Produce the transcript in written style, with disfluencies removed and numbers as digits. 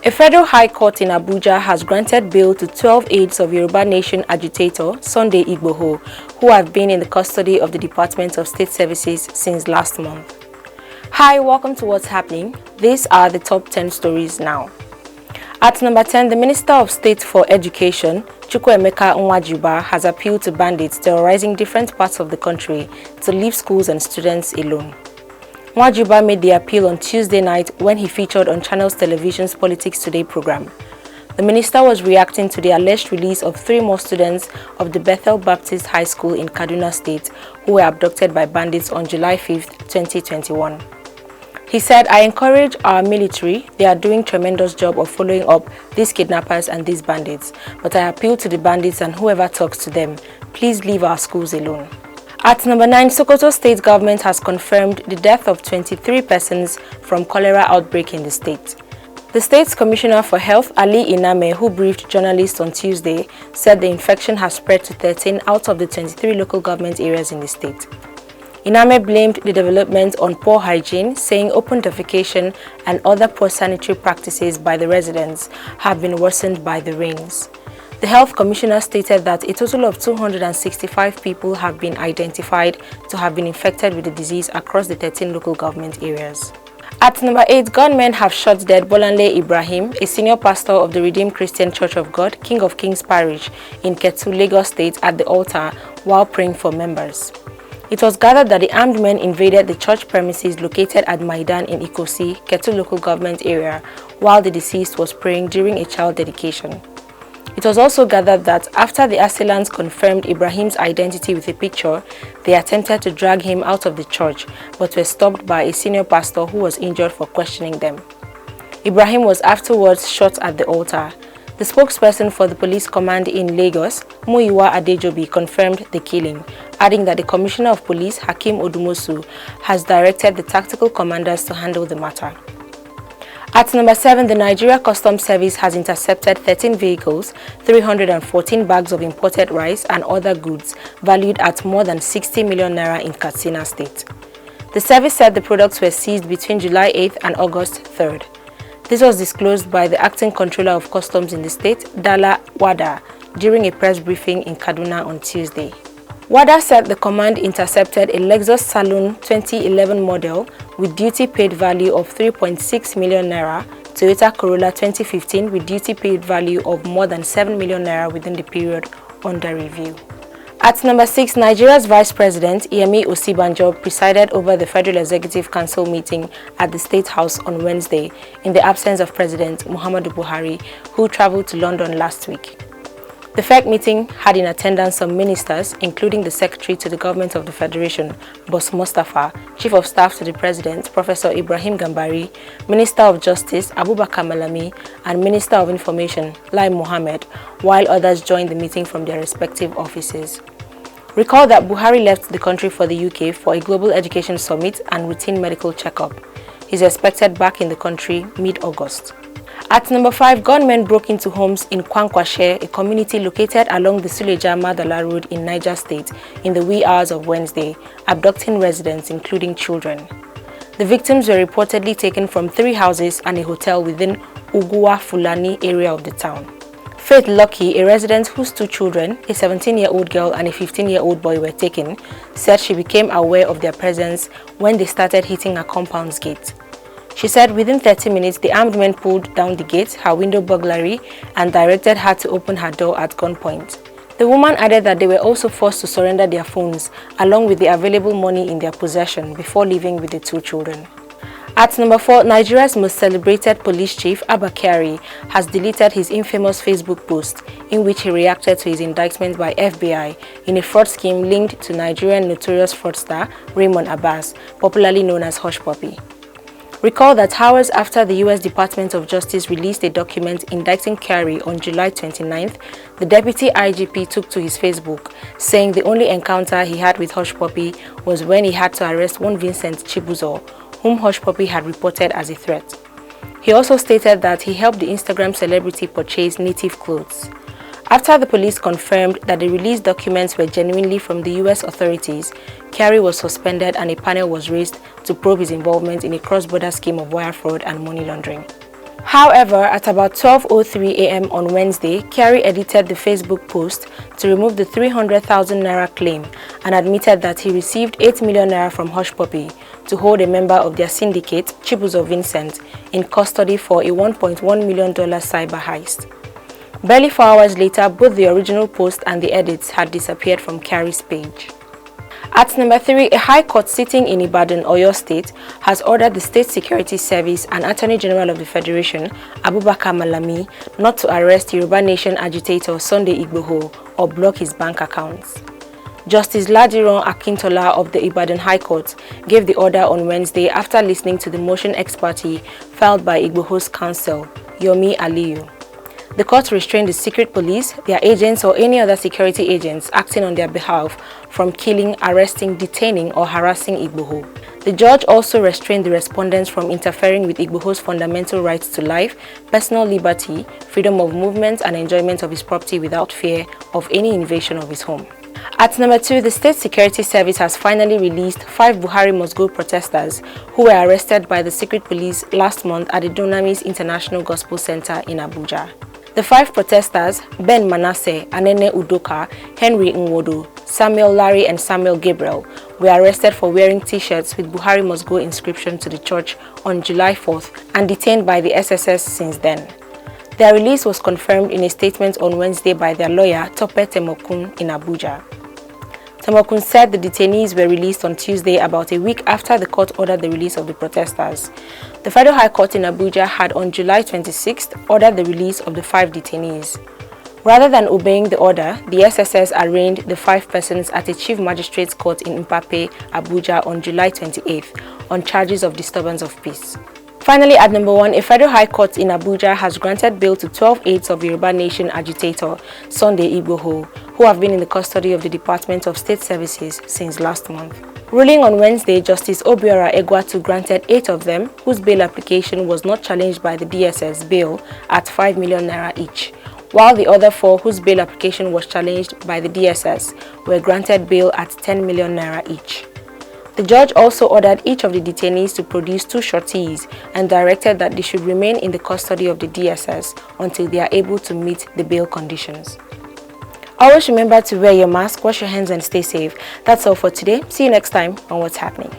A federal high court in Abuja has granted bail to 12 aides of Yoruba Nation agitator Sunday Igboho, who have been in the custody of the Department of State Services since last month. Hi, welcome to What's Happening. These are the top 10 stories now. At number 10, the Minister of State for Education, Chukwuemeka Nwajuba, has appealed to bandits terrorizing different parts of the country to leave schools and students alone. Nwajuba made the appeal on Tuesday night when he featured on Channels Television's Politics Today program. The minister was reacting to the alleged release of 3 more students of the Bethel Baptist High School in Kaduna State who were abducted by bandits on July 5, 2021. He said, "I encourage our military. They are doing a tremendous job of following up these kidnappers and these bandits. But I appeal to the bandits and whoever talks to them, please leave our schools alone." At number 9, Sokoto State Government has confirmed the death of 23 persons from cholera outbreak in the state. The state's Commissioner for Health, Ali Iname, who briefed journalists on Tuesday, said the infection has spread to 13 out of the 23 local government areas in the state. Iname blamed the development on poor hygiene, saying open defecation and other poor sanitary practices by the residents have been worsened by the rains. The Health Commissioner stated that a total of 265 people have been identified to have been infected with the disease across the 13 local government areas. At number 8, gunmen have shot dead Bolanle Ibrahim, a senior pastor of the Redeemed Christian Church of God, King of Kings Parish in Ketu, Lagos State, at the altar while praying for members. It was gathered that the armed men invaded the church premises located at Maidan in Ikosi, Ketu local government area, while the deceased was praying during a child dedication. It was also gathered that after the assailants confirmed Ibrahim's identity with a picture, they attempted to drag him out of the church, but were stopped by a senior pastor who was injured for questioning them. Ibrahim was afterwards shot at the altar. The spokesperson for the police command in Lagos, Muyiwa Adejobi, confirmed the killing, adding that the Commissioner of Police, Hakeem Odumosu, has directed the tactical commanders to handle the matter. At number 7, the Nigeria Customs Service has intercepted 13 vehicles, 314 bags of imported rice and other goods valued at more than 60 million naira in Katsina State. The service said the products were seized between July 8th and August 3rd. This was disclosed by the acting controller of customs in the state, Dala Wada, during a press briefing in Kaduna on Tuesday. Wada said the command intercepted a Lexus Saloon 2011 model with duty-paid value of 3.6 million naira, Toyota Corolla 2015 with duty-paid value of more than 7 million naira within the period under review. At number 6, Nigeria's Vice President, Yemi Osibanjo, presided over the Federal Executive Council meeting at the State House on Wednesday in the absence of President Muhammadu Buhari, who traveled to London last week. The FEC meeting had in attendance some ministers, including the Secretary to the Government of the Federation, Boss Mustafa, Chief of Staff to the President, Professor Ibrahim Gambari, Minister of Justice, Abubakar Malami, and Minister of Information, Lai Mohammed, while others joined the meeting from their respective offices. Recall that Buhari left the country for the UK for a global education summit and routine medical checkup. He is expected back in the country mid-August. At number 5, gunmen broke into homes in Kwankwashe, a community located along the Suleja-Madala Road in Niger State, in the wee hours of Wednesday, abducting residents, including children. The victims were reportedly taken from 3 houses and a hotel within Uguwa Fulani area of the town. Faith Lucky, a resident whose 2 children, a 17-year-old girl and a 15-year-old boy, were taken, said she became aware of their presence when they started hitting her compound's gate. She said within 30 minutes, the armed men pulled down the gate, her window burglary, and directed her to open her door at gunpoint. The woman added that they were also forced to surrender their phones, along with the available money in their possession, before leaving with the 2 children. At number 4, Nigeria's most celebrated police chief, Abba Kyari, has deleted his infamous Facebook post in which he reacted to his indictment by FBI in a fraud scheme linked to Nigerian notorious fraudster Raymond Abbas, popularly known as Hush Puppy. Recall that hours after the U.S. Department of Justice released a document indicting Kyari on July 29th, the deputy IGP took to his Facebook, saying the only encounter he had with Hush Puppy was when he had to arrest one Vincent Chibuzo, whom Hush Puppy had reported as a threat. He also stated that he helped the Instagram celebrity purchase native clothes. After the police confirmed that the released documents were genuinely from the U.S. authorities, Kyari was suspended and a panel was raised to probe his involvement in a cross-border scheme of wire fraud and money laundering. However, at about 12:03 a.m. on Wednesday, Kyari edited the Facebook post to remove the 300,000 naira claim and admitted that he received 8 million naira from Hush Puppy to hold a member of their syndicate, Chibuzo Vincent, in custody for a $1.1 million cyber heist. Barely 4 hours later, both the original post and the edits had disappeared from Kyari's page. At number 3, a high court sitting in Ibadan, Oyo State, has ordered the State Security Service and Attorney General of the Federation, Abubakar Malami, not to arrest Yoruba Nation agitator Sunday Igboho or block his bank accounts. Justice Ladiran Akintola of the Ibadan High Court gave the order on Wednesday after listening to the motion ex parte filed by Igboho's counsel, Yomi Aliyu. The court restrained the secret police, their agents or any other security agents acting on their behalf from killing, arresting, detaining or harassing Igboho. The judge also restrained the respondents from interfering with Igboho's fundamental rights to life, personal liberty, freedom of movement and enjoyment of his property without fear of any invasion of his home. At number 2, the State Security Service has finally released 5 Buhari Must Go protesters who were arrested by the secret police last month at the Dunamis International Gospel Center in Abuja. The 5 protesters, Ben Manasseh, Anene Udoka, Henry Nwodo, Samuel Larry and Samuel Gabriel, were arrested for wearing T-shirts with Buhari Must Go inscription to the church on July 4th and detained by the SSS since then. Their release was confirmed in a statement on Wednesday by their lawyer, Tope Temokun, in Abuja. Temokun said the detainees were released on Tuesday, about a week after the court ordered the release of the protesters. The Federal High Court in Abuja had on July 26th ordered the release of the 5 detainees. Rather than obeying the order, the SSS arraigned the 5 persons at a Chief Magistrate's Court in Mpape, Abuja on July 28th on charges of disturbance of peace. Finally, at number 1, a Federal High Court in Abuja has granted bail to 12 aides of Yoruba Nation agitator Sunday Igboho, who have been in the custody of the Department of State Services since last month. Ruling on Wednesday, Justice Obiora Egwatu granted 8 of them, whose bail application was not challenged by the DSS bail at 5 million naira each, while the other 4, whose bail application was challenged by the DSS, were granted bail at 10 million naira each. The judge also ordered each of the detainees to produce 2 sureties and directed that they should remain in the custody of the DSS until they are able to meet the bail conditions. Always remember to wear your mask, wash your hands and stay safe. That's all for today. See you next time on What's Happening.